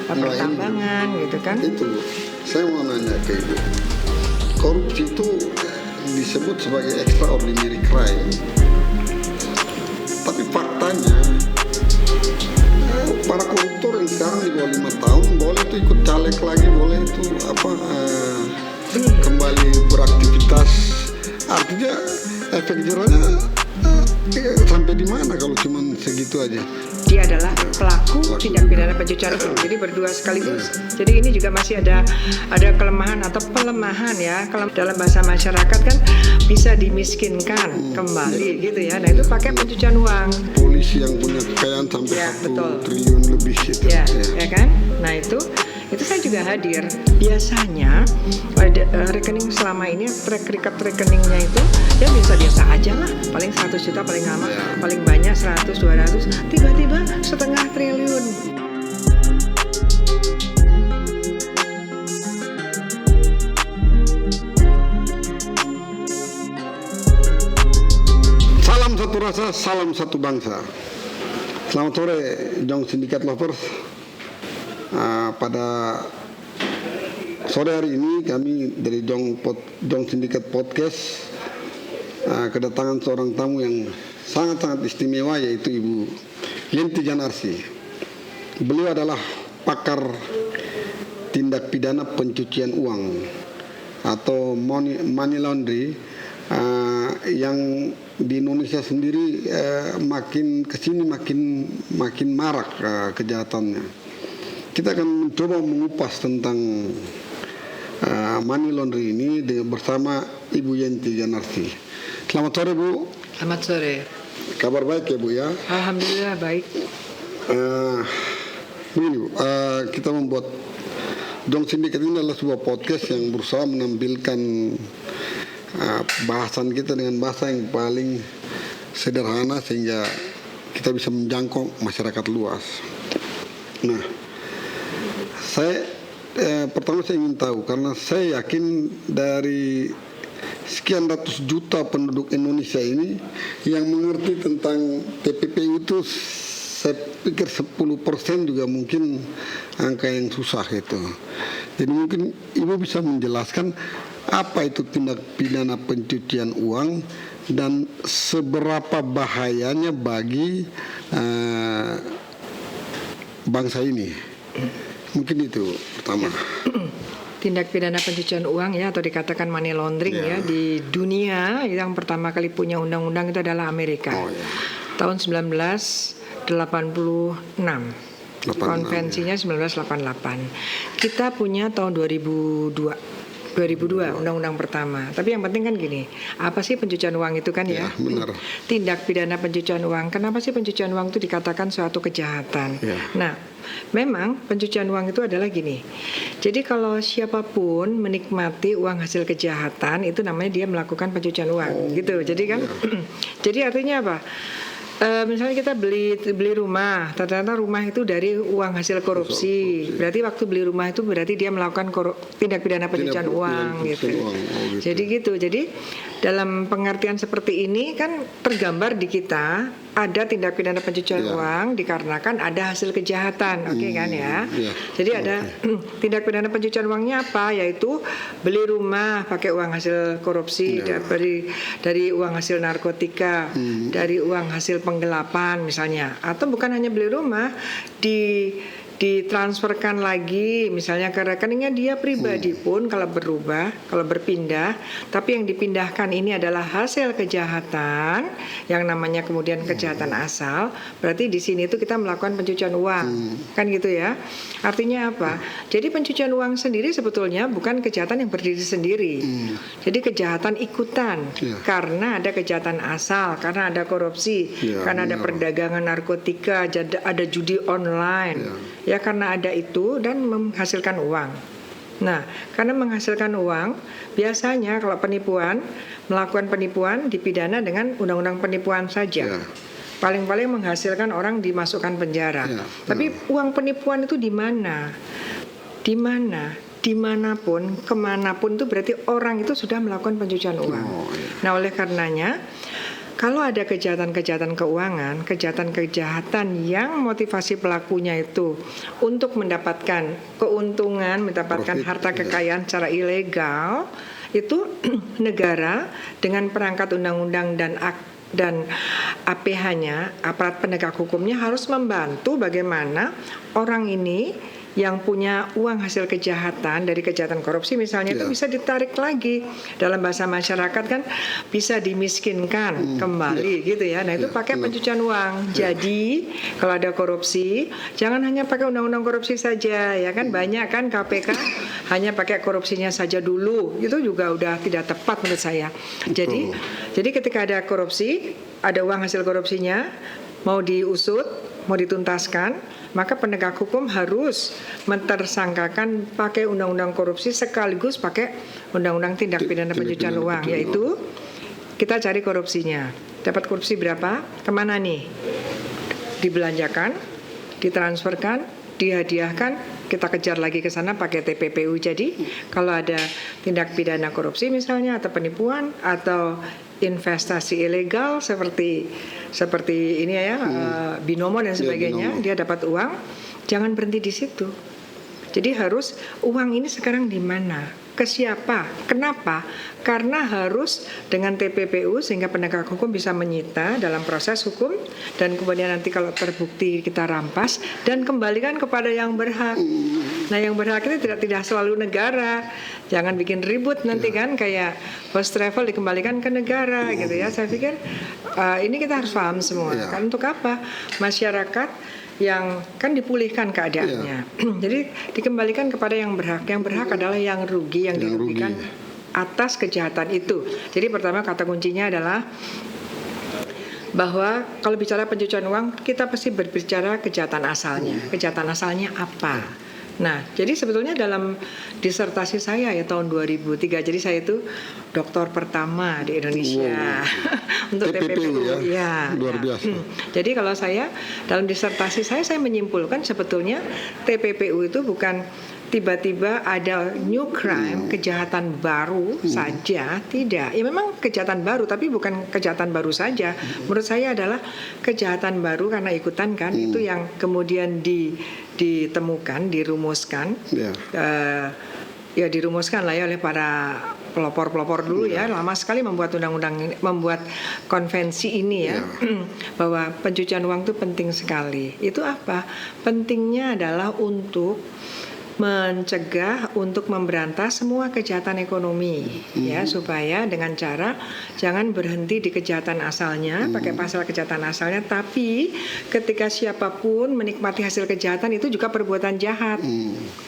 pertambangan gitu kan. Itu saya mau nanya ke Ibu, korupsi itu disebut sebagai extraordinary crime, tapi faktanya para koruptor yang sekarang di bawah 5 tahun boleh tuh ikut caleg lagi, boleh itu kembali beraktivitas. Artinya efek jerahnya sampai di mana kalau cuma segitu aja? Dia adalah pelaku tindak pidana pencucian uang. Jadi berdua sekaligus. Jadi ini juga masih ada kelemahan atau pelemahan ya. Kalau dalam bahasa masyarakat kan bisa dimiskinkan kembali gitu ya. Nah itu pakai pencucian uang. Polisi yang punya kekayaan sampai Ya, 1 betul. triliun lebih itu. Ya kan? Nah itu saya juga hadir. Biasanya rekening selama ini track record rekeningnya itu ya biasa-biasa aja lah, paling 100 juta paling lama, paling banyak 100 200, tiba-tiba 1,5 triliun. Salam satu rasa, salam satu bangsa. Selamat sore Jong Syndicate Lovers. Pada sore hari ini kami dari Jong Syndicate Podcast kedatangan seorang tamu yang sangat-sangat istimewa, yaitu Ibu Yenti Janarsi. Beliau adalah pakar tindak pidana pencucian uang atau money laundry yang di Indonesia sendiri makin kesini makin marak kejahatannya. Kita akan mencoba mengupas tentang money laundry ini bersama Ibu Yenti Janarsi. Selamat sore Bu. Selamat sore. Kabar baik ya Bu ya? Alhamdulillah baik. Begini Bu, kita membuat Jong Syndicate ini adalah sebuah podcast yang berusaha menampilkan bahasan kita dengan bahasa yang paling sederhana sehingga kita bisa menjangkau masyarakat luas. Nah, pertama saya ingin tahu, karena saya yakin dari sekian ratus juta penduduk Indonesia ini yang mengerti tentang TPPU itu, saya pikir 10% juga mungkin angka yang susah itu. Jadi mungkin Ibu bisa menjelaskan apa itu tindak pidana pencucian uang dan seberapa bahayanya bagi bangsa ini. Mungkin itu pertama. Tindak pidana pencucian uang ya, atau dikatakan money laundering ya, di dunia yang pertama kali punya undang-undang itu adalah Amerika. Tahun 1986. Konvensinya 1988. Kita punya tahun 2002 undang-undang pertama. Tapi yang penting kan gini, apa sih pencucian uang itu kan ya? Benar. Tindak pidana pencucian uang. Kenapa sih pencucian uang itu dikatakan suatu kejahatan? Ya. Nah, memang pencucian uang itu adalah gini. Jadi kalau siapapun menikmati uang hasil kejahatan itu namanya dia melakukan pencucian uang, gitu. Jadi kan, jadi artinya apa? Misalnya kita beli rumah, ternyata rumah itu dari uang hasil korupsi. Berarti waktu beli rumah itu berarti dia melakukan tindak pidana pencucian uang gitu. Jadi gitu. Jadi dalam pengertian seperti ini kan tergambar di kita ada tindak pidana pencucian uang dikarenakan ada hasil kejahatan, oke kan ya? Jadi ada tindak pidana pencucian uangnya apa? Yaitu beli rumah pakai uang hasil korupsi, dari uang hasil narkotika, dari uang hasil penggelapan misalnya, atau bukan hanya beli rumah, ditransferkan lagi misalnya ke rekeningnya dia pribadi pun kalau berpindah, tapi yang dipindahkan ini adalah hasil kejahatan yang namanya kemudian kejahatan asal, berarti di sini itu kita melakukan pencucian uang, kan gitu ya. Artinya apa? Jadi pencucian uang sendiri sebetulnya bukan kejahatan yang berdiri sendiri, jadi kejahatan ikutan, karena ada kejahatan asal, karena ada korupsi, karena ada perdagangan narkotika, ada judi online. Ya karena ada itu dan menghasilkan uang. Nah, karena menghasilkan uang, biasanya kalau melakukan penipuan dipidana dengan undang-undang penipuan saja. Paling-paling menghasilkan orang dimasukkan penjara. Tapi uang penipuan itu di mana? Dimanapun, kemanapun itu berarti orang itu sudah melakukan pencucian uang. Nah, oleh karenanya kalau ada kejahatan-kejahatan keuangan, kejahatan-kejahatan yang motivasi pelakunya itu untuk mendapatkan keuntungan, mendapatkan Profit, harta kekayaan secara ilegal, itu negara dengan perangkat undang-undang dan APH-nya, aparat penegak hukumnya harus membantu bagaimana orang ini yang punya uang hasil kejahatan dari kejahatan korupsi misalnya itu bisa ditarik lagi, dalam bahasa masyarakat kan bisa dimiskinkan kembali gitu ya. Nah itu pakai pencucian uang. Jadi kalau ada korupsi jangan hanya pakai undang-undang korupsi saja ya kan, banyak kan KPK hanya pakai korupsinya saja dulu, itu juga udah tidak tepat menurut saya. Jadi ketika ada korupsi, ada uang hasil korupsinya mau diusut, mau dituntaskan, maka penegak hukum harus mentersangkakan pakai undang-undang korupsi sekaligus pakai undang-undang tindak pidana pencucian uang, yaitu kita cari korupsinya. Dapat korupsi berapa? Kemana nih? Dibelanjakan, ditransferkan, dihadiahkan, kita kejar lagi ke sana pakai TPPU. Jadi kalau ada tindak pidana korupsi misalnya atau penipuan atau investasi ilegal seperti ini ya, binomo dan sebagainya, dia dapat uang, jangan berhenti di situ. Jadi harus uang ini sekarang di mana? Ke siapa? Kenapa? Karena harus dengan TPPU sehingga penegak hukum bisa menyita dalam proses hukum dan kemudian nanti kalau terbukti kita rampas dan kembalikan kepada yang berhak. Nah yang berhak itu tidak selalu negara. Jangan bikin ribut nanti kan kayak first travel dikembalikan ke negara gitu ya. Saya pikir ini kita harus paham semua. Kan untuk apa? Masyarakat yang kan dipulihkan keadaannya. Jadi dikembalikan kepada yang berhak. Yang berhak adalah yang rugi, yang dirugikan atas kejahatan itu. Jadi pertama kata kuncinya adalah bahwa kalau bicara pencucian uang kita pasti berbicara kejahatan asalnya. Kejahatan asalnya apa? Nah, jadi sebetulnya dalam disertasi saya ya tahun 2003, jadi saya itu doktor pertama di Indonesia untuk TPPU. Ya, luar biasa. Jadi kalau saya dalam disertasi saya menyimpulkan sebetulnya TPPU itu bukan tiba-tiba ada new crime, kejahatan baru saja, tidak. Ya memang kejahatan baru, tapi bukan kejahatan baru saja. Menurut saya adalah kejahatan baru karena ikutan kan, itu yang kemudian ditemukan, dirumuskan, ya dirumuskan lah ya oleh para pelopor-pelopor dulu ya, lama sekali membuat undang-undang ini, membuat konvensi ini ya, bahwa pencucian uang itu penting sekali. Itu apa? Pentingnya adalah untuk mencegah, untuk memberantas semua kejahatan ekonomi ya, supaya dengan cara jangan berhenti di kejahatan asalnya, pakai pasal kejahatan asalnya, tapi ketika siapapun menikmati hasil kejahatan itu juga perbuatan jahat.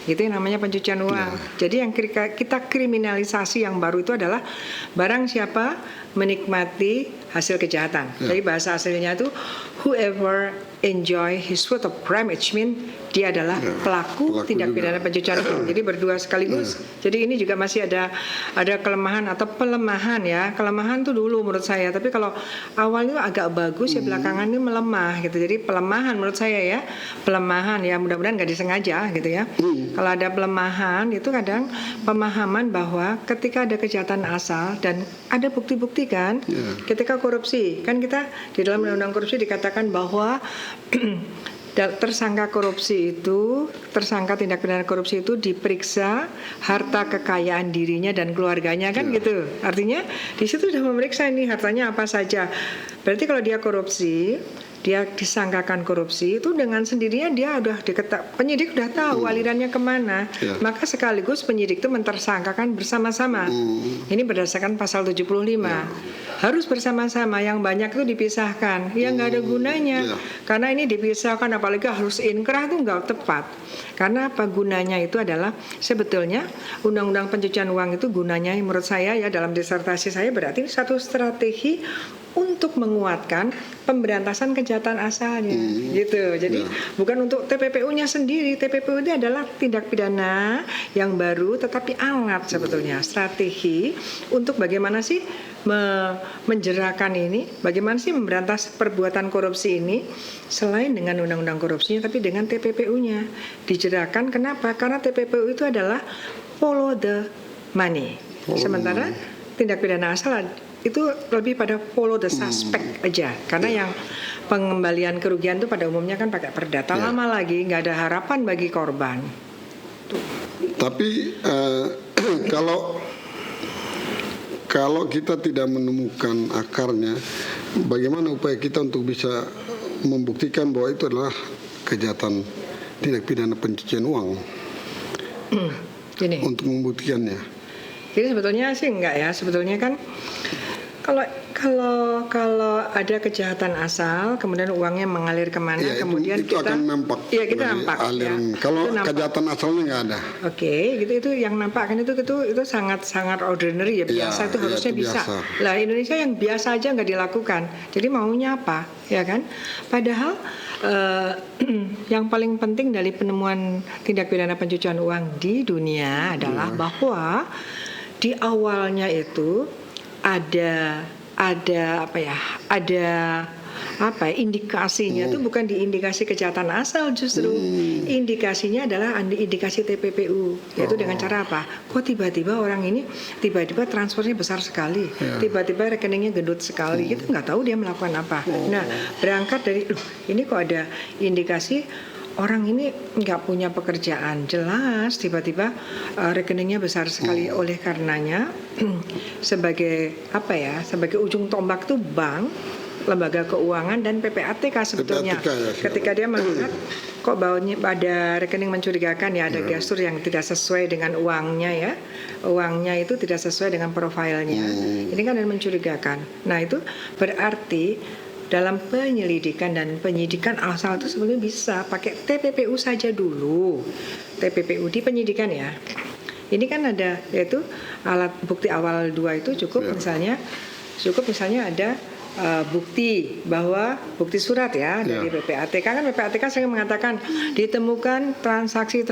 Itu yang namanya pencucian uang. Jadi yang kita kriminalisasi yang baru itu adalah barang siapa menikmati hasil kejahatan. Jadi bahasa aslinya itu whoever enjoy his fruit of crime, which mean dia adalah pelaku tindak pidana pencucian uang. Jadi berdua sekaligus. Jadi ini juga masih ada kelemahan atau pelemahan ya. Kelemahan tuh dulu menurut saya, tapi kalau awalnya agak bagus ya, belakangan ini melemah gitu. Jadi pelemahan menurut saya ya, pelemahan ya, mudah-mudahan nggak disengaja gitu ya. Kalau ada pelemahan itu kadang pemahaman bahwa ketika ada kejahatan asal dan ada bukti-bukti kan, ketika korupsi kan kita di dalam undang-undang korupsi dikatakan bahwa tersangka korupsi itu, tersangka tindak pidana korupsi itu diperiksa harta kekayaan dirinya dan keluarganya kan gitu. Artinya di situ sudah memeriksa ini hartanya apa saja. Berarti kalau dia korupsi, dia disangkakan korupsi itu dengan sendirinya dia udah penyidik udah tahu alirannya kemana. Maka sekaligus penyidik itu mentersangkakan bersama-sama. Ini berdasarkan pasal 75. Harus bersama-sama, yang banyak itu dipisahkan. Yang nggak ada gunanya. Karena ini dipisahkan apalagi harus inkrah itu nggak tepat. Karena apa gunanya itu adalah sebetulnya undang-undang pencucian uang itu gunanya menurut saya ya dalam disertasi saya berarti satu strategi untuk menguatkan pemberantasan kejahatan asalnya gitu. Jadi bukan untuk TPPU-nya sendiri. TPPU itu adalah tindak pidana yang baru tetapi alat sebetulnya, strategi untuk bagaimana sih menjerakan ini, bagaimana sih memberantas perbuatan korupsi ini selain dengan undang-undang korupsinya tapi dengan TPPU-nya. Dijerakan kenapa? Karena TPPU itu adalah follow the money. Sementara tindak pidana asal itu lebih pada follow the suspect aja, karena yang pengembalian kerugian itu pada umumnya kan pakai perdata, lama lagi nggak ada harapan bagi korban. Tapi kalau kita tidak menemukan akarnya, bagaimana upaya kita untuk bisa membuktikan bahwa itu adalah kejahatan tindak pidana pencucian uang? Gini. Untuk membuktikannya. Jadi sebetulnya sih enggak ya. Sebetulnya kan kalau ada kejahatan asal, kemudian uangnya mengalir kemana, Ya, kemudian itu kita akan nampak. Iya, kita dari nampak. aliran. Ya. Kalau Itu nampak. kejahatan asalnya nggak ada. Oke, itu yang nampak kan itu sangat ordinary ya, biasa, itu Ya, harusnya itu bisa. biasa. Lah Indonesia yang biasa aja nggak dilakukan. Jadi maunya apa, ya kan? Padahal yang paling penting dari penemuan tindak pidana pencucian uang di dunia adalah bahwa di awalnya itu ada indikasinya itu bukan di indikasi kejahatan asal, justru indikasinya adalah indikasi TPPU, yaitu dengan cara apa? Kok tiba-tiba orang ini tiba-tiba transfernya besar sekali, tiba-tiba rekeningnya gendut sekali, kita nggak tahu dia melakukan apa. Nah, berangkat dari ini kok ada indikasi orang ini nggak punya pekerjaan, jelas tiba-tiba rekeningnya besar sekali. Oleh karenanya sebagai ujung tombak tuh bank, lembaga keuangan dan PPATK sebetulnya. PPATK, ya, Ketika dia melihat kok baunya pada rekening mencurigakan ya, ada gestur yang tidak sesuai dengan uangnya ya, uangnya itu tidak sesuai dengan profilnya, ini kan ada mencurigakan. Nah itu berarti dalam penyelidikan dan penyidikan asal itu sebenarnya bisa pakai TPPU saja dulu. TPPU di penyidikan ya. Ini kan ada, yaitu alat bukti awal 2 itu cukup misalnya ada bukti surat ya dari PPATK. Kan PPATK sering mengatakan ditemukan transaksi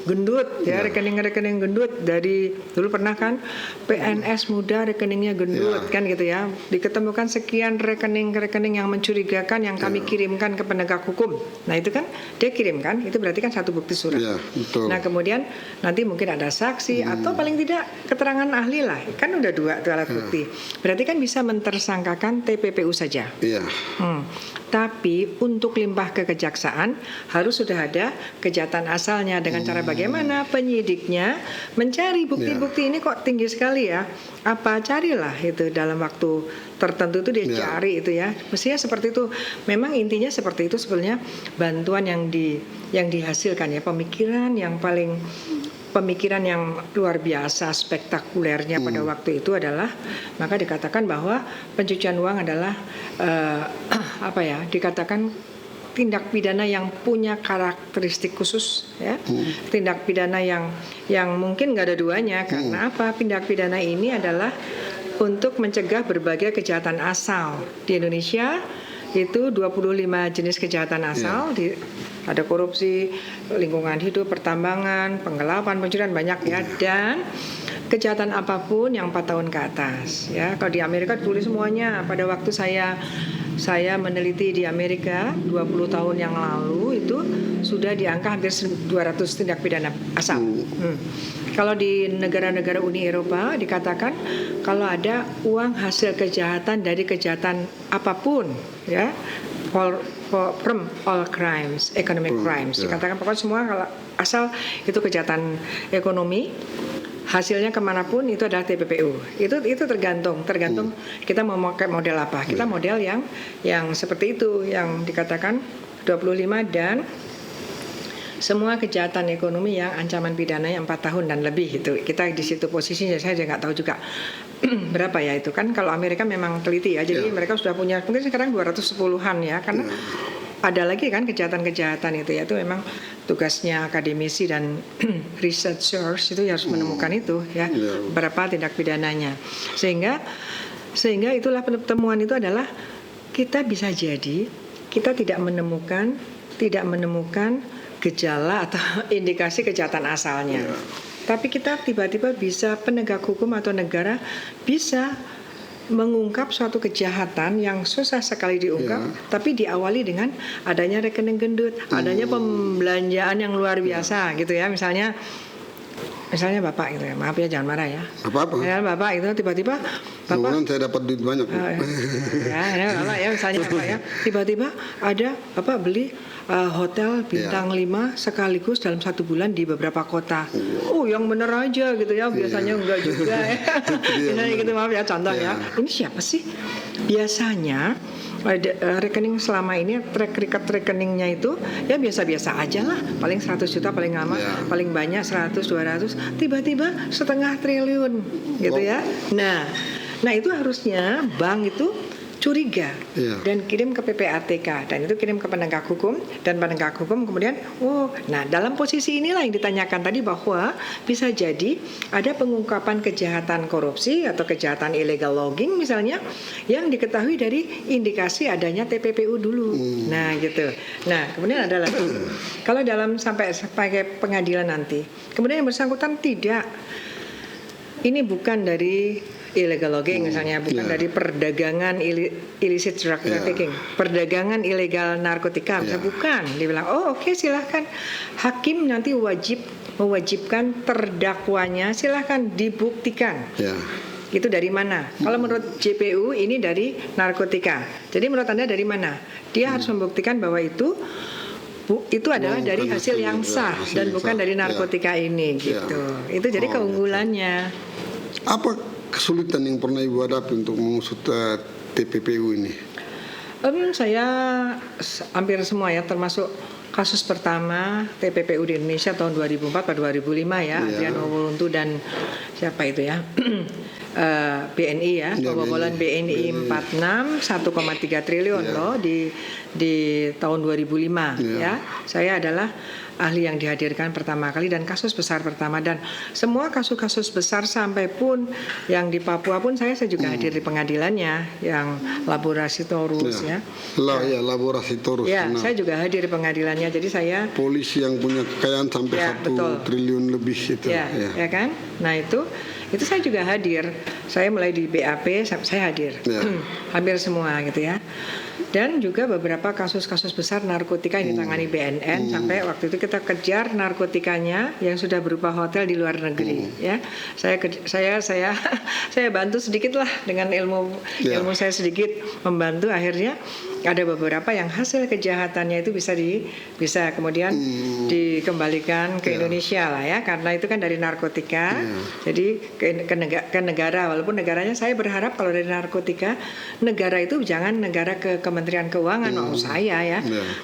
gendut ya, rekening-rekening gendut dari dulu pernah kan PNS muda rekeningnya gendut kan gitu ya, diketemukan sekian rekening yang mencurigakan yang kami kirimkan ke penegak hukum. Nah itu kan dia kirimkan, itu berarti kan satu bukti surat. Betul. Nah kemudian nanti mungkin ada saksi atau paling tidak keterangan ahli lah, kan udah 2 alat bukti, berarti kan bisa mentersangka TPPU saja. Tapi untuk limpah ke kejaksaan harus sudah ada kejahatan asalnya, dengan cara bagaimana penyidiknya mencari bukti-bukti ini kok tinggi sekali ya. Apa carilah itu dalam waktu tertentu itu dia cari itu ya. Mestinya seperti itu. Memang intinya seperti itu sebenarnya bantuan yang dihasilkan ya, pemikiran yang luar biasa spektakulernya pada waktu itu adalah, maka dikatakan bahwa pencucian uang adalah dikatakan tindak pidana yang punya karakteristik khusus ya. Tindak pidana yang mungkin nggak ada duanya. Karena apa? Tindak pidana ini adalah untuk mencegah berbagai kejahatan asal. Di Indonesia itu 25 jenis kejahatan asal, ada korupsi, lingkungan hidup, pertambangan, penggelapan, pencurian, banyak ya, dan kejahatan apapun yang 4 tahun ke atas ya. Kalau di Amerika tulis semuanya. Pada waktu saya meneliti di Amerika 20 tahun yang lalu itu sudah di angka hampir 200 tindak pidana asal. Kalau di negara-negara Uni Eropa dikatakan kalau ada uang hasil kejahatan dari kejahatan apapun ya, from all crimes, economic crimes, dikatakan pokoknya semua kalau asal itu kejahatan ekonomi, hasilnya kemanapun itu adalah TPPU. Itu tergantung kita mau pakai model apa. Kita model yang seperti itu, yang dikatakan 25 dan semua kejahatan ekonomi yang ancaman pidananya 4 tahun dan lebih. Itu kita di situ posisinya, saya juga nggak tahu juga berapa ya itu kan. Kalau Amerika memang teliti ya, jadi mereka sudah punya mungkin sekarang 210-an ya, karena ada lagi kan kejahatan-kejahatan itu ya, itu memang tugasnya akademisi dan researchers itu harus menemukan itu ya, berapa tindak pidananya, sehingga itulah temuan itu adalah kita bisa jadi kita tidak menemukan gejala atau indikasi kejahatan asalnya. Tapi kita tiba-tiba bisa, penegak hukum atau negara bisa mengungkap suatu kejahatan yang susah sekali diungkap, tapi diawali dengan adanya rekening gendut, adanya pembelanjaan yang luar biasa gitu ya. Misalnya misalnya Bapak gitu ya, maaf ya jangan marah ya. Apa-apa. Ya Bapak itu tiba-tiba Bapak Kemudian saya dapat duit banyak. ya Bapak ya misalnya Bapak ya, tiba-tiba ada Bapak beli hotel bintang 5 sekaligus dalam 1 bulan di beberapa kota. Oh, yang bener aja gitu ya, biasanya enggak juga ya. Misalnya gitu, maaf ya contoh ya. Ini siapa sih? Biasanya rekening selama ini track record rekeningnya itu ya biasa-biasa aja lah, paling 100 juta paling lama, paling banyak 100 200, tiba-tiba 0,5 triliun gitu ya. Nah itu harusnya bank itu curiga dan kirim ke PPATK, dan itu kirim ke penegak hukum, dan penegak hukum kemudian nah dalam posisi inilah yang ditanyakan tadi, bahwa bisa jadi ada pengungkapan kejahatan korupsi atau kejahatan illegal logging misalnya yang diketahui dari indikasi adanya TPPU dulu. Nah gitu. Nah kemudian ada lagi kalau dalam sampai pengadilan nanti kemudian yang bersangkutan tidak, ini bukan dari illegal logging misalnya, bukan dari perdagangan illicit drug trafficking, perdagangan ilegal narkotika, misalnya bukan, dia bilang oke, silahkan hakim nanti mewajibkan terdakwanya silahkan dibuktikan. Itu dari mana? Kalau menurut JPU ini dari narkotika. Jadi menurut Anda dari mana? Dia harus membuktikan bahwa itu adalah dari hasil yang sah dan bukan dari narkotika ini gitu. Itu jadi keunggulannya. Apa kesulitan yang pernah Ibu hadapi untuk mengusut TPPU ini? Saya hampir semua ya, termasuk kasus pertama TPPU di Indonesia tahun 2004 atau 2005 ya, Adriano Woluntu dan siapa itu ya, BNI ya, pembobolan BNI 46 1,3 triliun loh di tahun 2005 ya. Saya adalah ahli yang dihadirkan pertama kali dan kasus besar pertama, dan semua kasus-kasus besar sampai pun yang di Papua pun saya juga hadir di pengadilannya, yang Laborasi Torus Laborasi Torus. Saya juga hadir di pengadilannya. Jadi saya polisi yang punya kekayaan sampai 1 triliun lebih itu. Ya kan? Nah itu saya juga hadir. Saya mulai di BAP saya hadir. Hampir semua gitu ya. Dan juga beberapa kasus-kasus besar narkotika yang ditangani BNN, sampai waktu itu kita kejar narkotikanya yang sudah berupa hotel di luar negeri ya. Saya bantu sedikit lah dengan ilmu saya sedikit, membantu akhirnya ada beberapa yang hasil kejahatannya itu bisa kemudian dikembalikan ke Indonesia lah ya, karena itu kan dari narkotika. Jadi ke negara, walaupun negaranya saya berharap kalau dari narkotika negara itu jangan negara ke Kementerian Keuangan saya ya.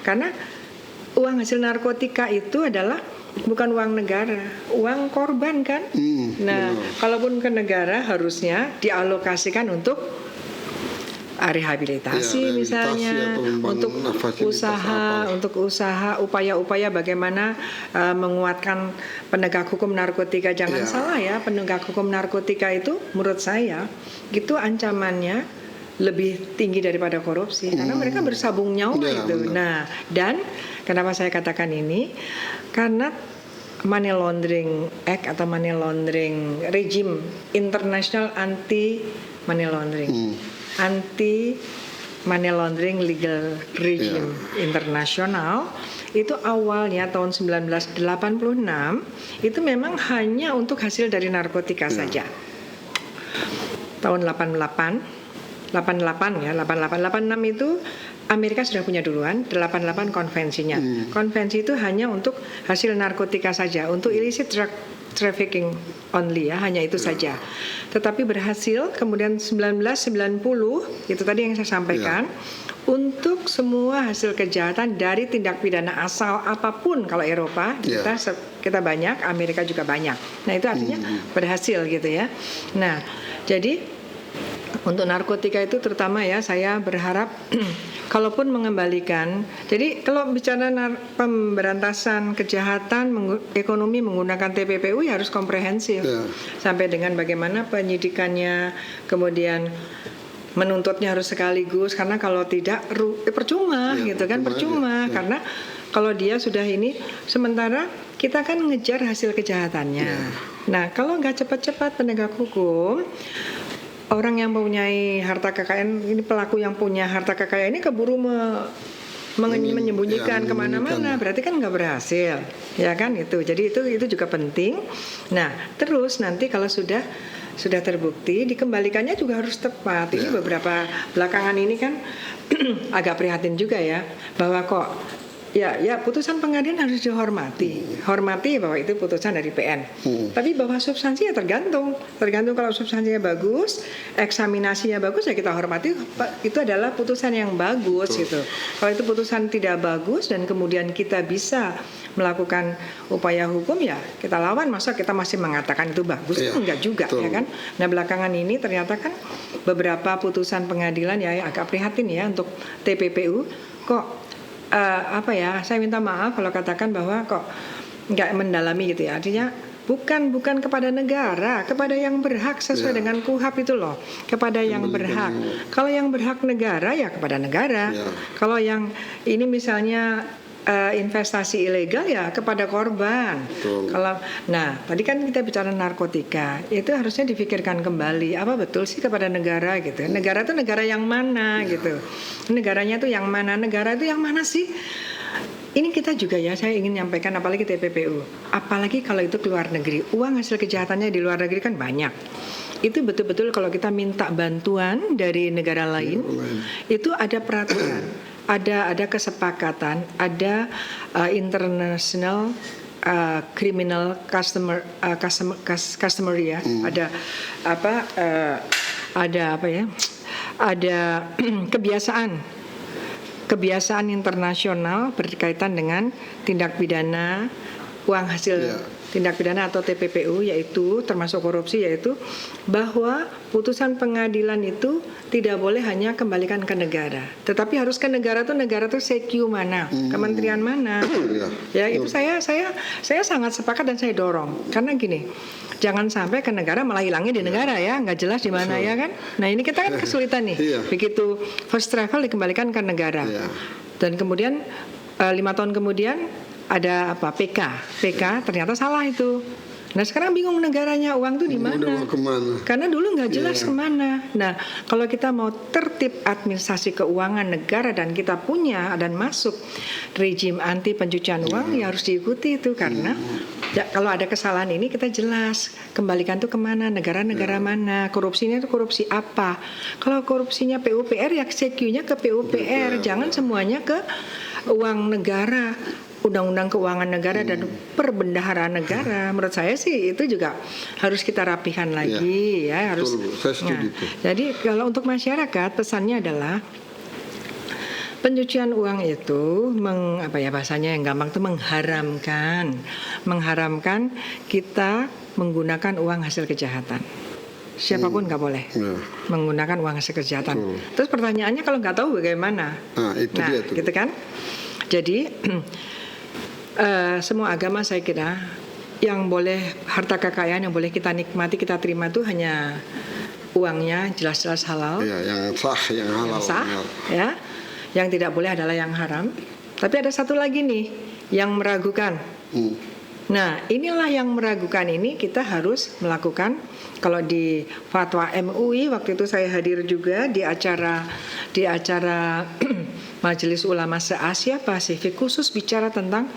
Karena uang hasil narkotika itu adalah bukan uang negara, uang korban kan. Kalaupun ke negara harusnya dialokasikan untuk rehabilitasi misalnya, untuk usaha upaya-upaya bagaimana menguatkan penegak hukum narkotika. Jangan salah ya, penegak hukum narkotika itu menurut saya itu ancamannya lebih tinggi daripada korupsi, karena mereka bersabung nyawa itu. Nah, dan kenapa saya katakan ini? Karena Money Laundering Act atau Money Laundering Regime, International Anti Money Laundering, Anti Money Laundering Legal Regime Internasional, itu awalnya tahun 1986 itu memang hanya untuk hasil dari narkotika saja. Tahun 86 itu Amerika sudah punya duluan, 88 konvensinya. Konvensi itu hanya untuk hasil narkotika saja, untuk illicit drug trafficking only ya, hanya itu saja. Tetapi berhasil kemudian 1990, itu tadi yang saya sampaikan, untuk semua hasil kejahatan dari tindak pidana asal apapun. Kalau Eropa kita banyak, Amerika juga banyak. Nah itu artinya berhasil gitu ya. Nah jadi untuk narkotika itu terutama ya, saya berharap kalaupun mengembalikan, jadi kalau bicara pemberantasan kejahatan ekonomi menggunakan TPPU ya harus komprehensif, sampai dengan bagaimana penyidikannya, kemudian menuntutnya harus sekaligus, karena kalau tidak percuma gitu kan, percuma karena kalau dia sudah ini, sementara kita kan ngejar hasil kejahatannya. Nah kalau nggak cepat-cepat penegak hukum, orang yang mempunyai harta kekayaan ini, pelaku yang punya harta kekayaan ini keburu menyembunyikan ya, kemana-mana, berarti kan nggak berhasil, ya kan itu. Jadi itu juga penting. Nah, terus nanti kalau sudah terbukti, dikembalikannya juga harus tepat. Ini beberapa belakangan ini kan agak prihatin juga ya, bahwa kok ya putusan pengadilan harus hormati bahwa itu putusan dari PN. Tapi bahwa substansinya tergantung kalau substansinya bagus, eksaminasinya bagus, ya kita hormati, itu adalah putusan yang bagus gitu. Kalau itu putusan tidak bagus dan kemudian kita bisa melakukan upaya hukum, ya kita lawan. Masa kita masih mengatakan itu bagus? Enggak juga, ya kan. Nah, belakangan ini ternyata kan beberapa putusan pengadilan ya agak prihatin ya untuk TPPU kok saya minta maaf kalau katakan bahwa kok nggak mendalami gitu ya. Artinya bukan kepada negara, kepada yang berhak sesuai dengan KUHAP itu loh, kepada yang berhak. Kalau yang berhak negara, ya kepada negara. Kalau yang ini misalnya investasi ilegal, ya kepada korban. Nah, tadi kan kita bicara narkotika, itu harusnya difikirkan kembali, apa betul sih kepada negara gitu. Negara itu negara yang mana gitu. Negaranya itu yang mana? Negara itu yang mana sih? Ini kita juga ya, saya ingin nyampaikan, apalagi TPPU, apalagi kalau itu ke luar negeri, uang hasil kejahatannya di luar negeri kan banyak. Itu betul-betul kalau kita minta bantuan dari negara lain, itu ada peraturan, ada kesepakatan, ada international criminal customer ya, ada kebiasaan internasional berkaitan dengan tindak pidana uang hasil tindak pidana atau TPPU, yaitu termasuk korupsi, yaitu bahwa putusan pengadilan itu tidak boleh hanya kembalikan ke negara, tetapi harus ke negara tuh CQ mana, kementerian mana. Ya, itu saya sangat sepakat dan saya dorong, karena gini, jangan sampai ke negara malah hilangnya di negara ya, nggak jelas di mana ya kan. Nah, ini kita kan kesulitan nih, begitu first travel dikembalikan ke negara, dan kemudian 5 tahun kemudian ada PK ternyata salah itu. Nah, sekarang bingung negaranya, uang tuh di mana? Karena dulu nggak jelas kemana. Nah, kalau kita mau tertib administrasi keuangan negara dan kita punya dan masuk rejim anti pencucian uang, ya harus diikuti itu, karena kalau ada kesalahan ini kita jelas kembalikan tuh kemana, negara-negara mana, korupsinya itu korupsi apa. Kalau korupsinya PUPR, ya CQ-nya ke PUPR, jangan semuanya ke uang negara. Undang-undang keuangan negara dan perbendaharaan negara, menurut saya sih itu juga harus kita rapihkan lagi ya, harus. Saya setuju itu. Jadi kalau untuk masyarakat, pesannya adalah pencucian uang itu bahasanya yang gampang itu mengharamkan kita menggunakan uang hasil kejahatan. Siapapun nggak boleh menggunakan uang hasil kejahatan. Terus pertanyaannya, kalau nggak tahu bagaimana? Itu dia tuh. Gitu kan? Jadi semua agama saya kira yang boleh, harta kekayaan yang boleh kita nikmati, kita terima itu hanya uangnya jelas-jelas halal, yang sah, ya. Yang tidak boleh adalah yang haram. Tapi ada satu lagi nih yang meragukan. Nah, inilah yang meragukan ini kita harus melakukan. Kalau di fatwa MUI waktu itu saya hadir juga di acara Majelis Ulama se-Asia Pasifik, khusus bicara tentang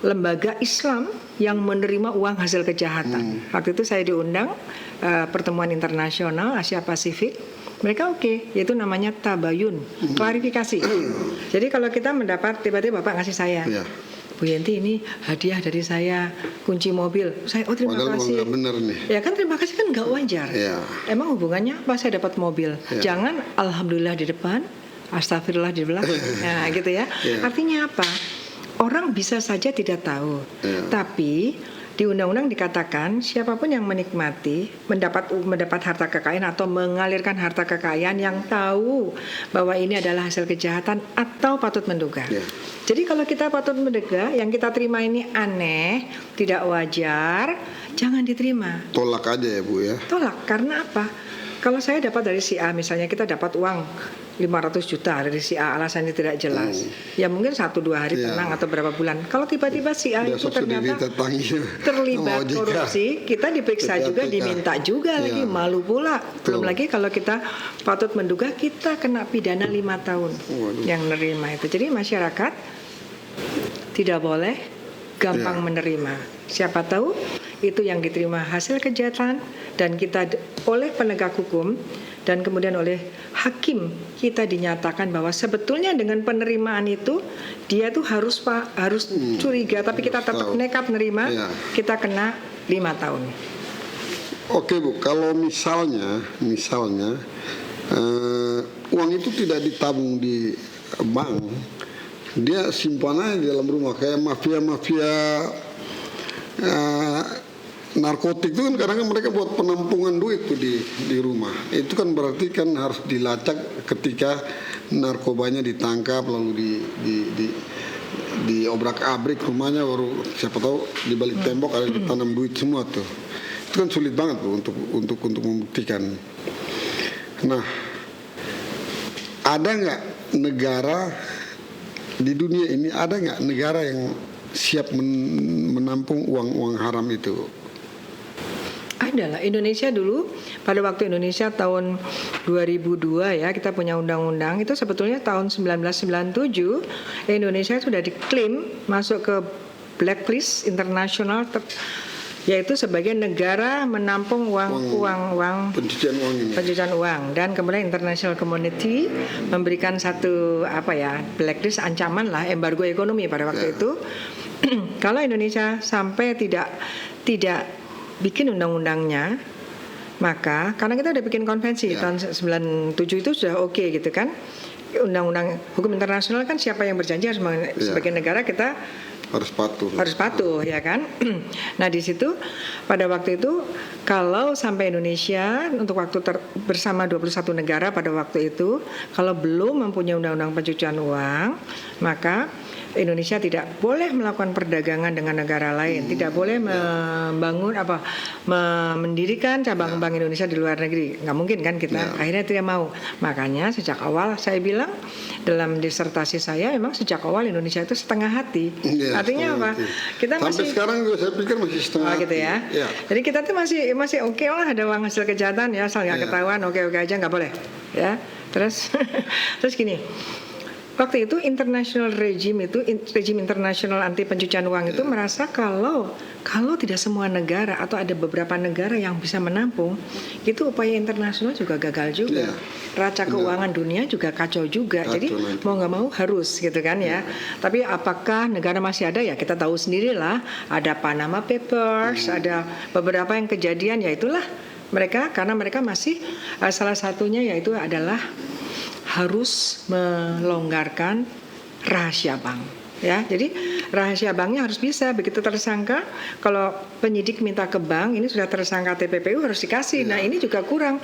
lembaga Islam yang menerima uang hasil kejahatan. Waktu itu saya diundang pertemuan internasional Asia Pasifik. Mereka yaitu namanya tabayun, klarifikasi. Jadi kalau kita mendapat, tiba-tiba Bapak ngasih saya, Bu Yenti, ini hadiah dari saya, kunci mobil. Saya terima kasih. Bener nih. Ya kan, terima kasih kan nggak wajar. Emang hubungannya apa saya dapat mobil? Jangan alhamdulillah di depan, astagfirullah di belakang. Nah, gitu ya. Artinya apa? Orang bisa saja tidak tahu, tapi di undang-undang dikatakan siapapun yang menikmati mendapat harta kekayaan atau mengalirkan harta kekayaan yang tahu bahwa ini adalah hasil kejahatan atau patut menduga. Jadi kalau kita patut menduga, yang kita terima ini aneh, tidak wajar, jangan diterima. Tolak aja ya Bu ya. Tolak, karena apa? Kalau saya dapat dari si A, misalnya kita dapat uang 500 juta dari si A, alasannya tidak jelas, ya mungkin 1-2 hari Iya. tenang atau berapa bulan. Kalau tiba-tiba si A itu Besok sudah ternyata ditangi terlibat sama OJK. korupsi, kita diperiksa juga, PPK. diminta juga lagi, Iya. malu pula. Belum Betul. lagi kalau kita patut menduga kita kena pidana 5 tahun Waduh. yang nerima itu. Jadi masyarakat tidak boleh gampang Iya. menerima. Siapa tahu itu yang diterima hasil kejahatan dan kita oleh penegak hukum dan kemudian oleh hakim kita dinyatakan bahwa sebetulnya dengan penerimaan itu dia tuh harus curiga, tapi kita tetap tahu. nekat nerima, Iya. kita kena 5 tahun. Oke Bu, kalau misalnya uang itu tidak ditabung di bank, dia simpan aja di dalam rumah kayak mafia narkotik itu kan kadang mereka buat penampungan duit tuh di rumah. Itu kan berarti kan harus dilacak ketika narkobanya ditangkap lalu di obrak-abrik rumahnya, baru siapa tahu di balik tembok ada ditanam duit semua tuh. Itu kan sulit banget Bu untuk membuktikan. Nah, ada nggak negara di dunia ini, ada nggak negara yang siap menampung uang haram itu? Adalah Indonesia dulu, pada waktu Indonesia tahun 2002 ya, kita punya undang-undang itu sebetulnya tahun 1997 Indonesia sudah diklaim masuk ke blacklist internasional yaitu sebagai negara menampung uang Pencucian uang ini. pencucian uang, dan kemudian international community memberikan satu blacklist, ancaman lah, embargo ekonomi pada waktu itu. Kalau Indonesia sampai tidak bikin undang-undangnya, maka karena kita udah bikin konvensi tahun 97 itu sudah oke gitu kan, undang-undang hukum internasional kan siapa yang berjanji harus sebagai negara kita harus patuh ya kan. Nah di situ pada waktu itu kalau sampai Indonesia untuk waktu bersama 21 negara pada waktu itu kalau belum mempunyai undang-undang pencucian uang, maka Indonesia tidak boleh melakukan perdagangan dengan negara lain, tidak boleh mendirikan cabang bank Indonesia di luar negeri. Nggak mungkin kan kita, akhirnya tidak mau. Makanya sejak awal saya bilang dalam disertasi saya, memang sejak awal Indonesia itu setengah hati. Artinya apa? Kita sampai masih sekarang juga saya pikir masih setengah hati. gitu ya. Jadi kita tuh masih oke lah, ada uang hasil kejahatan ya, asal nggak ketahuan oke aja, nggak boleh ya. Terus gini. Waktu itu international regime internasional anti pencucian uang itu merasa kalau tidak semua negara atau ada beberapa negara yang bisa menampung, itu upaya internasional juga gagal juga. Raca keuangan dunia juga kacau juga. Jadi mau nggak mau harus gitu kan ya. Tapi apakah negara masih ada, ya kita tahu sendirilah, ada Panama Papers, ada beberapa yang kejadian, ya itulah mereka, karena mereka masih salah satunya yaitu adalah harus melonggarkan rahasia bank ya. Jadi rahasia banknya harus bisa, begitu tersangka, kalau penyidik minta ke bank, ini sudah tersangka TPPU harus dikasih. Nah ini juga kurang.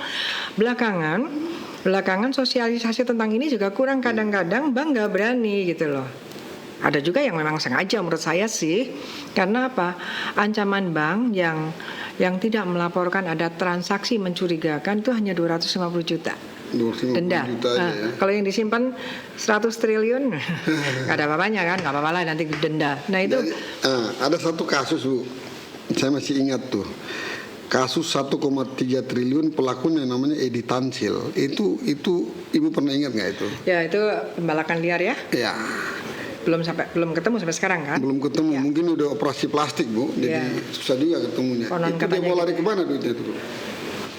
Belakangan sosialisasi tentang ini juga kurang, kadang-kadang bank nggak berani gitu loh. Ada juga yang memang sengaja menurut saya sih, karena apa? Ancaman bank yang tidak melaporkan ada transaksi mencurigakan itu hanya 250 juta. Denda. Kalau yang disimpan 100 triliun nggak ada apa-apanya kan, nggak apa-apa lah nanti denda. Nah itu ada satu kasus Bu, saya masih ingat tuh, kasus 1,3 triliun, pelakunya namanya Edi Tansil. Itu Ibu pernah ingat nggak itu? Ya itu pembalakan liar ya. Ya. Belum ketemu sampai sekarang kan? Belum ketemu, mungkin udah operasi plastik Bu, jadi susah juga ketemunya. Konon itu dia mau lari gitu. kemana duitnya itu?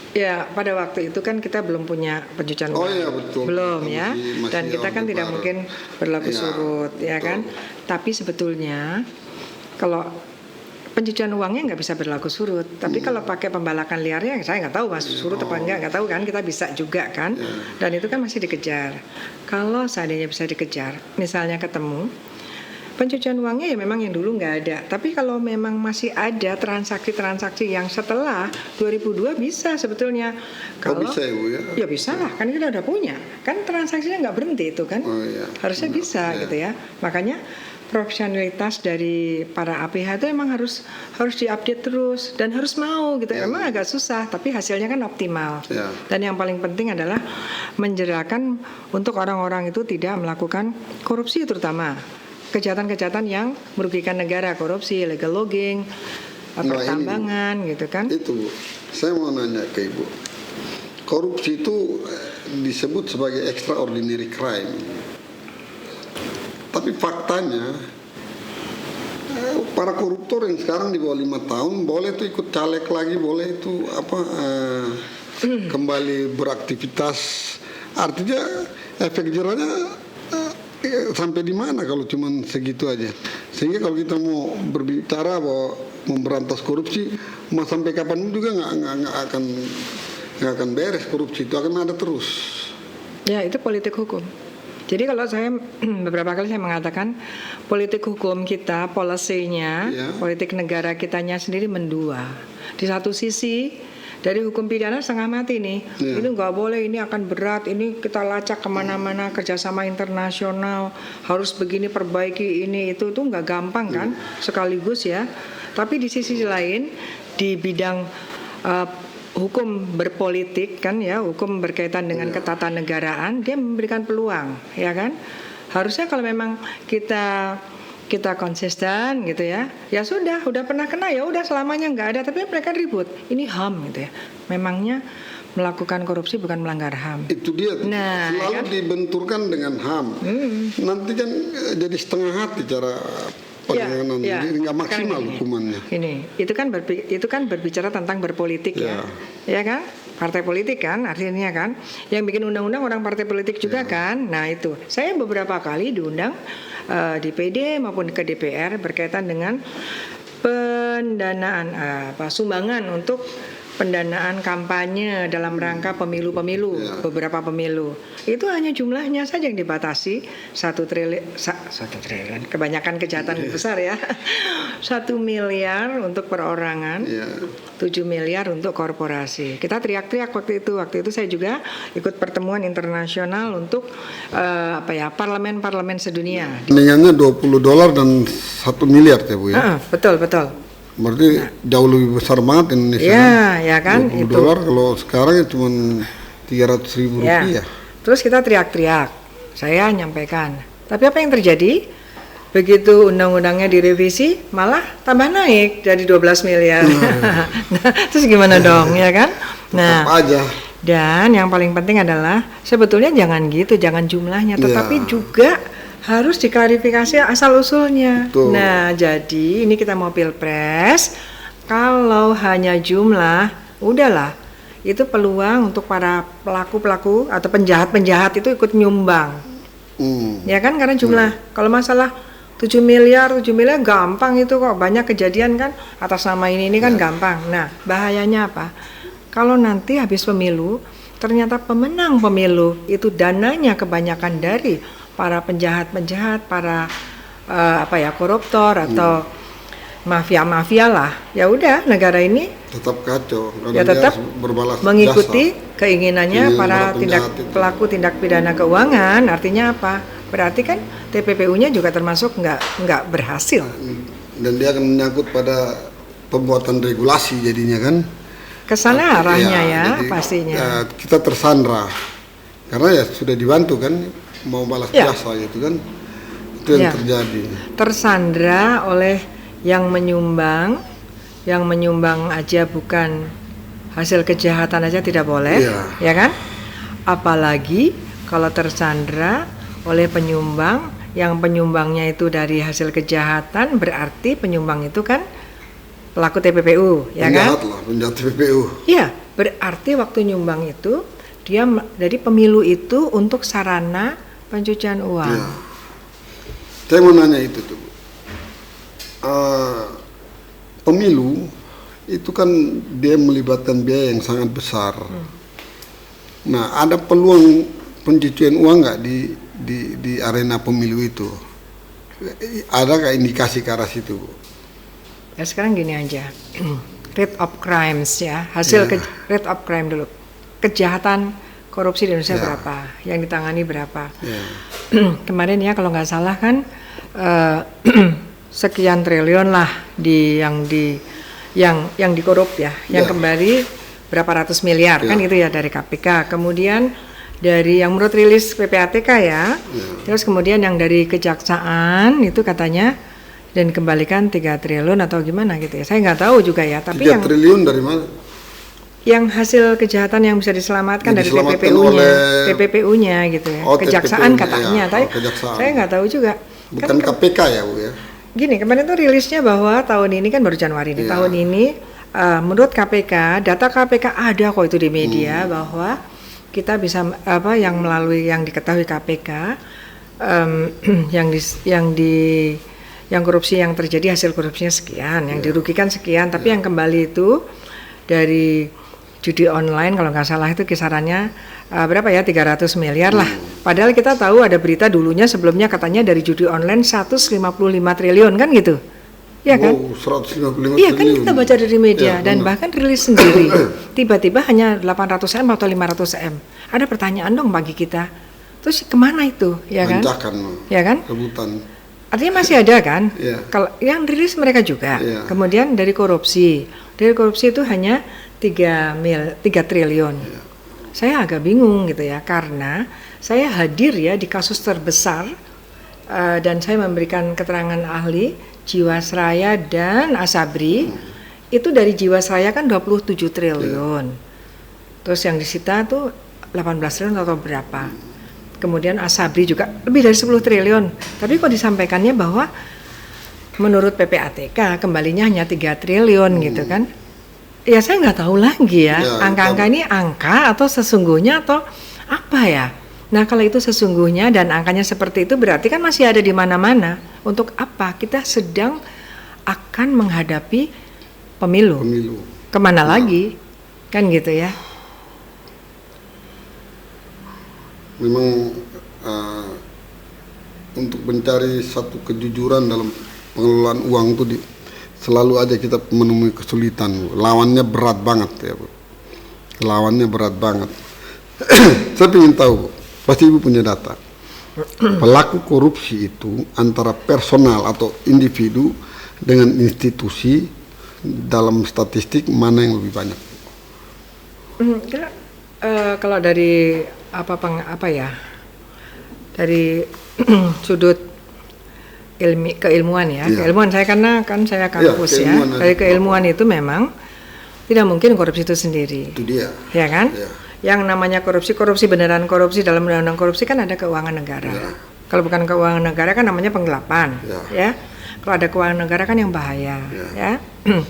Ya pada waktu itu kan kita belum punya pencucian uang. Oh iya betul. Belum ya. Masih Dan kita kan tidak mungkin berlaku surut ya kan. Tapi sebetulnya kalau pencucian uangnya nggak bisa berlaku surut. Tapi kalau pakai pembalakan liarnya, saya nggak tahu mas surut apa nggak tahu kan. Kita bisa juga kan. Dan itu kan masih dikejar. Kalau seandainya bisa dikejar, misalnya ketemu, pencucian uangnya ya memang yang dulu nggak ada. Tapi kalau memang masih ada transaksi-transaksi yang setelah 2002 bisa sebetulnya. Kalau bisa ya Bu ya? Ya bisa lah, kan kita udah punya. Kan transaksinya nggak berhenti itu kan. Oh, iya. Harusnya bisa gitu ya. Makanya profesionalitas dari para APH itu emang harus diupdate terus dan harus mau gitu. Emang agak susah, tapi hasilnya kan optimal. Ya. Dan yang paling penting adalah menjerakan untuk orang-orang itu tidak melakukan korupsi, terutama kejahatan-kejahatan yang merugikan negara, korupsi, illegal logging, pertambangan gitu kan. Itu Bu, saya mau nanya ke Ibu. Korupsi itu disebut sebagai extraordinary crime. Tapi faktanya para koruptor yang sekarang di bawah 5 tahun boleh tuh ikut caleg lagi, boleh itu kembali beraktivitas. Artinya efek jerahnya sampai di mana kalau cuma segitu aja. Sehingga kalau kita mau berbicara bahwa memberantas korupsi, mau sampai kapan juga nggak akan beres korupsi, itu akan ada terus. Ya, itu politik hukum. Jadi kalau saya beberapa kali saya mengatakan politik hukum kita, policy-nya, politik negara kitanya sendiri mendua. Di satu sisi dari hukum pidana setengah mati nih, ini nggak boleh, ini akan berat, ini kita lacak kemana-mana, kerjasama internasional, harus begini, perbaiki ini itu nggak gampang kan, sekaligus ya. Tapi di sisi lain di bidang hukum berpolitik kan ya, hukum berkaitan dengan ketatanegaraan, dia memberikan peluang, ya kan? Harusnya kalau memang kita konsisten gitu ya, ya sudah, udah pernah kena ya udah selamanya nggak ada, tapi mereka ribut, ini HAM gitu ya. Memangnya melakukan korupsi bukan melanggar HAM. Itu dia. Nah, selalu kan? Dibenturkan dengan HAM. Nanti kan jadi setengah hati cara penanganan, jadi nggak maksimal hukumannya. Ini itu kan berbicara tentang berpolitik ya kan, partai politik kan artinya kan, yang bikin undang-undang orang partai politik juga kan. Nah itu saya beberapa kali diundang di PD maupun ke DPR berkaitan dengan pendanaan sumbangan untuk pendanaan kampanye dalam rangka pemilu-pemilu, beberapa pemilu. Itu hanya jumlahnya saja yang dibatasi 1 triliun, kebanyakan kejahatan besar ya. 1 miliar untuk perorangan, 7 miliar untuk korporasi. Kita teriak-teriak waktu itu saya juga ikut pertemuan internasional untuk parlemen-parlemen sedunia. Mendingannya $20 dan 1 miliar ya Bu ya. Betul. Berarti jauh lebih besar banget Indonesia. Ya kan $20 kalau sekarang ya cuma 300.000 rupiah. Terus kita teriak-teriak, saya nyampaikan. Tapi apa yang terjadi? Begitu undang-undangnya direvisi, malah tambah naik jadi 12 miliar. Nah, terus gimana dong, ya kan? Nah, aja. Dan yang paling penting adalah sebetulnya jangan gitu, jangan jumlahnya, tetapi juga harus diklarifikasi asal-usulnya. Nah, jadi ini kita mau pilpres, kalau hanya jumlah, udahlah, itu peluang untuk para pelaku-pelaku atau penjahat-penjahat itu ikut nyumbang. Ya kan, karena jumlah. Kalau masalah 7 miliar gampang itu kok, banyak kejadian kan atas nama ini kan gampang. Nah, bahayanya apa? Kalau nanti habis pemilu, ternyata pemenang pemilu itu dananya kebanyakan dari para penjahat-penjahat, para koruptor atau mafia-mafia lah. Ya udah, negara ini tetap kacau. Ya tetap mengikuti jasa. Keinginannya para pelaku tindak pidana keuangan. Artinya apa? Berarti kan TPPU-nya juga termasuk nggak berhasil. Dan dia akan menyangkut pada pembuatan regulasi jadinya kan. Kesana arahnya jadi, pastinya. Kita tersandra karena ya sudah dibantu kan, mau balas jasa gitu kan, itu yang terjadi. Tersandra oleh yang menyumbang aja bukan hasil kejahatan aja tidak boleh, ya kan? Apalagi kalau tersandra oleh penyumbang, yang penyumbangnya itu dari hasil kejahatan, berarti penyumbang itu kan pelaku TPPU, ya kan? Penjahat TPPU. Iya, berarti waktu nyumbang itu dia dari pemilu itu untuk sarana pencucian uang. Ya. Saya mau nanya itu tuh, pemilu itu kan dia melibatkan biaya yang sangat besar. Nah, ada peluang pencucian uang nggak di arena pemilu itu? Ada nggak indikasi ke arah situ? Ya sekarang gini aja, rate of crimes ya, hasil rate of crime dulu, kejahatan korupsi di Indonesia berapa, yang ditangani berapa. Kemarin ya kalau nggak salah kan eh, sekian triliun lah yang dikorup ya, yang kembali berapa ratus miliar kan itu ya dari KPK. Kemudian dari yang menurut rilis PPATK ya, terus kemudian yang dari kejaksaan itu katanya dan dikembalikan 3 triliun atau gimana gitu ya. Saya nggak tahu juga ya, tapi 3 triliun dari mana? yang hasil kejahatan yang bisa diselamatkan dari diselamatkan PPPU-nya gitu ya. Kejaksaan TPPU-nya, katanya, tapi kejaksaan. saya nggak tahu juga. Bukan KPK ya Bu ya? Gini, kemarin tuh rilisnya bahwa tahun ini kan baru Januari nih, tahun ini menurut KPK, data KPK ada kok itu di media bahwa kita bisa yang melalui yang diketahui KPK yang korupsi yang terjadi hasil korupsinya sekian, yang dirugikan sekian, tapi yang kembali itu dari judi online kalau nggak salah itu kisarannya berapa ya 300 miliar lah. Padahal kita tahu ada berita dulunya sebelumnya katanya dari judi online 155 triliun kan gitu. Iya kan? 155 iya kan triliun. kita baca dari media Ya, dan bahkan rilis sendiri tiba-tiba hanya 800 M atau 500 M. Ada pertanyaan dong bagi kita. Terus kemana itu? Ya kan? Lancakan, Ya kan? rebutan. Artinya masih ada kan? Iya. Kalau yang rilis mereka juga. Iya. Kemudian dari korupsi. Dari korupsi itu hanya 3 triliun. Iya. Saya agak bingung gitu ya, karena saya hadir ya di kasus terbesar dan saya memberikan keterangan ahli Jiwasraya dan Asabri. Itu dari Jiwasraya kan 27 triliun. Terus yang disita tuh 18 triliun atau berapa. Kemudian Asabri juga lebih dari 10 triliun. Tapi kok disampaikannya bahwa menurut PPATK kembalinya hanya 3 triliun gitu kan. Ya saya nggak tahu lagi ya, angka-angka ini angka atau sesungguhnya atau apa ya. Nah kalau itu sesungguhnya dan angkanya seperti itu berarti kan masih ada di mana-mana. Untuk apa? Kita sedang akan menghadapi pemilu. Kemana lagi? Kan gitu ya. Memang untuk mencari satu kejujuran dalam pengelolaan uang itu selalu aja kita menemui kesulitan. Lawannya berat banget ya Bu. Lawannya berat banget. Saya ingin tahu, pasti Ibu punya data. Pelaku korupsi itu antara personal atau individu dengan institusi dalam statistik mana yang lebih banyak? Kalau dari dari sudut keilmuan ya, keilmuan saya karena kan saya kampus ya, dari keilmuan itu memang tidak mungkin korupsi itu sendiri. Itu dia. Ya kan? Ya. Yang namanya korupsi beneran korupsi dalam undang-undang korupsi kan ada keuangan negara. Ya. Kalau bukan keuangan negara kan namanya penggelapan, ya. Kalau ada keuangan negara kan yang bahaya, ya.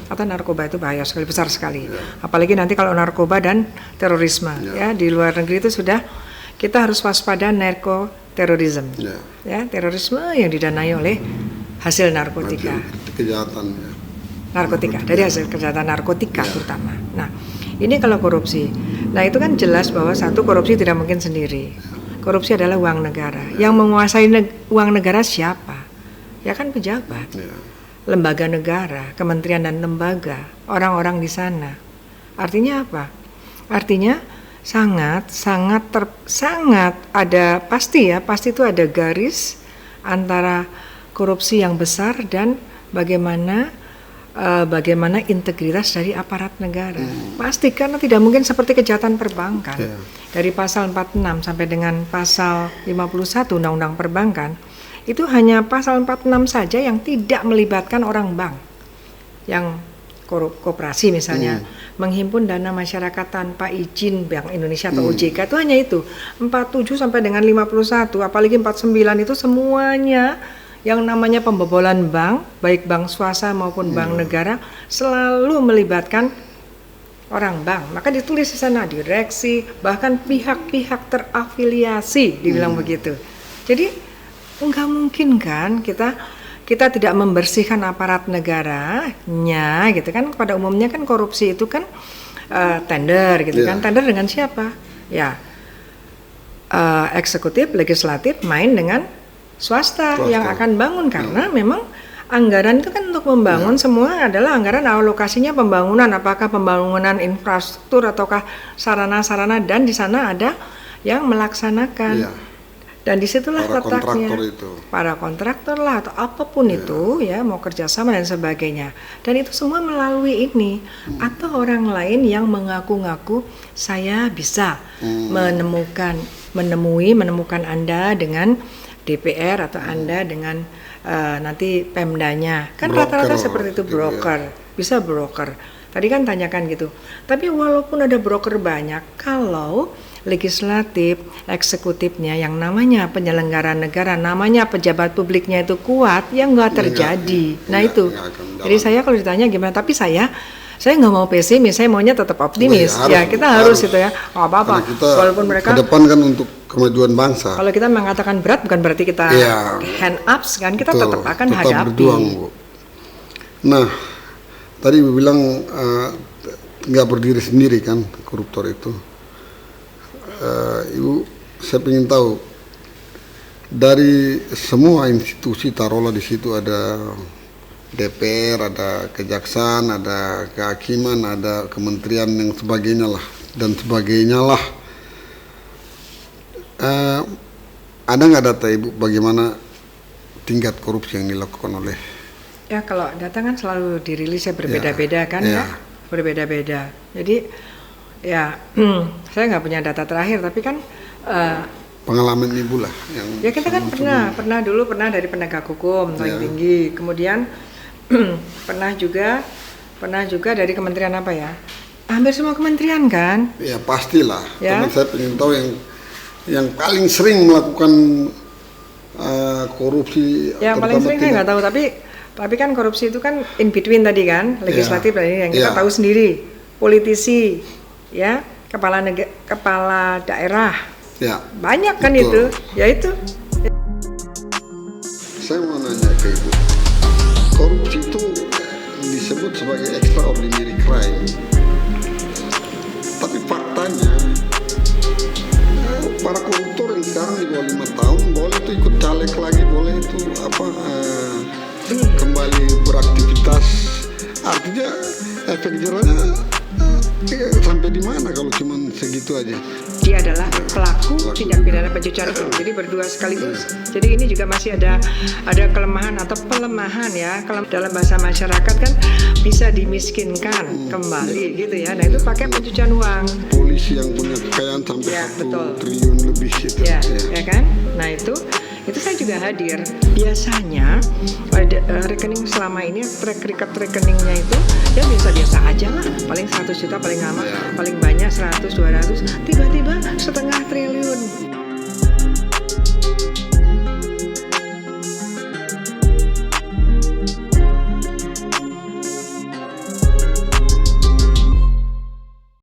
Atau narkoba itu bahaya sekali, besar sekali. Apalagi nanti kalau narkoba dan terorisme, ya di luar negeri itu sudah kita harus waspada narkoterorisme, ya terorisme yang didanai oleh hasil narkotika. Kejahatan. Narkotika, dari hasil kejahatan narkotika terutama. Nah, ini kalau korupsi. Nah, itu kan jelas bahwa satu korupsi tidak mungkin sendiri. Korupsi adalah uang negara. Yang menguasai uang negara siapa? Ya kan pejabat. Lembaga negara, kementerian dan lembaga, orang-orang di sana. Artinya apa? Artinya sangat ada pasti itu ada garis antara korupsi yang besar dan bagaimana integritas dari aparat negara. Pasti karena tidak mungkin seperti kejahatan perbankan. Dari pasal 46 sampai dengan pasal 51 Undang-Undang Perbankan, itu hanya pasal 46 saja yang tidak melibatkan orang bank. Yang koperasi misalnya, menghimpun dana masyarakat tanpa izin Bank Indonesia atau OJK, itu hanya itu. 47 sampai dengan 51, apalagi 49 itu semuanya yang namanya pembobolan bank, baik bank swasta maupun bank negara, selalu melibatkan orang bank. Maka ditulis di sana direksi, bahkan pihak-pihak terafiliasi, dibilang begitu. Jadi nggak mungkin kan kita tidak membersihkan aparat negaranya, gitu kan. Pada umumnya kan korupsi itu kan tender, gitu kan. Tender dengan siapa? Ya eksekutif, legislatif main dengan swasta yang akan bangun, karena memang anggaran itu kan untuk membangun semua adalah anggaran alokasinya pembangunan, apakah pembangunan infrastruktur ataukah sarana-sarana, dan di sana ada yang melaksanakan. Dan disitulah para letaknya kontraktor itu. para kontraktor lah atau apapun itu ya, mau kerjasama dan sebagainya. Dan itu semua melalui ini. Atau orang lain yang mengaku-ngaku saya bisa menemukan Anda dengan DPR atau Anda dengan nanti Pemdanya. Kan rata-rata seperti itu, broker. Bisa broker. Tadi kan tanyakan gitu. Tapi walaupun ada broker banyak, kalau legislatif, eksekutifnya yang namanya penyelenggara negara, namanya pejabat publiknya itu kuat, ya nggak terjadi. Nah itu. Jadi saya kalau ditanya gimana, tapi saya nggak mau pesimis, saya maunya tetap optimis. Ya kita harus itu ya. Oh, apa-apa. Walaupun mereka ke depan kan untuk kemajuan bangsa. Kalau kita mengatakan berat bukan berarti kita hand ups kan, kita tetap akan hadapi. Berjuang, Bu. Nah, tadi Ibu bilang nggak berdiri sendiri kan koruptor itu. Ibu, saya ingin tahu dari semua institusi, taruhlah di situ ada DPR, ada kejaksaan, ada kehakiman, ada kementerian yang sebagainya lah dan sebagainya lah. Ada nggak data Ibu bagaimana tingkat korupsi yang dilakukan oleh? Ya kalau data kan selalu dirilis ya berbeda-beda kan ya, berbeda-beda. Jadi ya saya nggak punya data terakhir, tapi kan pengalaman Ibu lah yang ya kita kan pernah dari penegak hukum paling tinggi, kemudian pernah juga dari kementerian apa ya, hampir semua kementerian kan ya pastilah ya. Teman saya ingin tahu yang paling sering melakukan korupsi. Yang paling sering saya nggak tahu, tapi kan korupsi itu kan in between tadi kan, legislatif dan ini yang kita tahu sendiri, politisi ya, kepala daerah ya, banyak kan. Betul. Itu saya mau nanya ke Ibu, korupsi itu disebut sebagai extraordinary crime, tapi faktanya para koruptor yang sekarang di bawah 5 tahun boleh itu ikut caleg lagi, boleh itu kembali beraktivitas. Artinya efek jerahnya sampai di mana kalau cuma segitu aja? Dia adalah pelaku tindak pidana pencucian uang. Jadi berdua sekaligus. Jadi ini juga masih ada kelemahan atau pelemahan ya. Kalau dalam bahasa masyarakat kan bisa dimiskinkan kembali gitu ya. Nah itu pakai pencucian uang. Polisi yang punya kekayaan sampai 1 triliun lebih itu. Ya kan? Nah itu saya juga hadir. Biasanya rekening selama ini track record rekeningnya itu ya biasa-biasa aja lah, paling 100 juta paling lama, paling banyak 100, 200, tiba-tiba 0,5 triliun.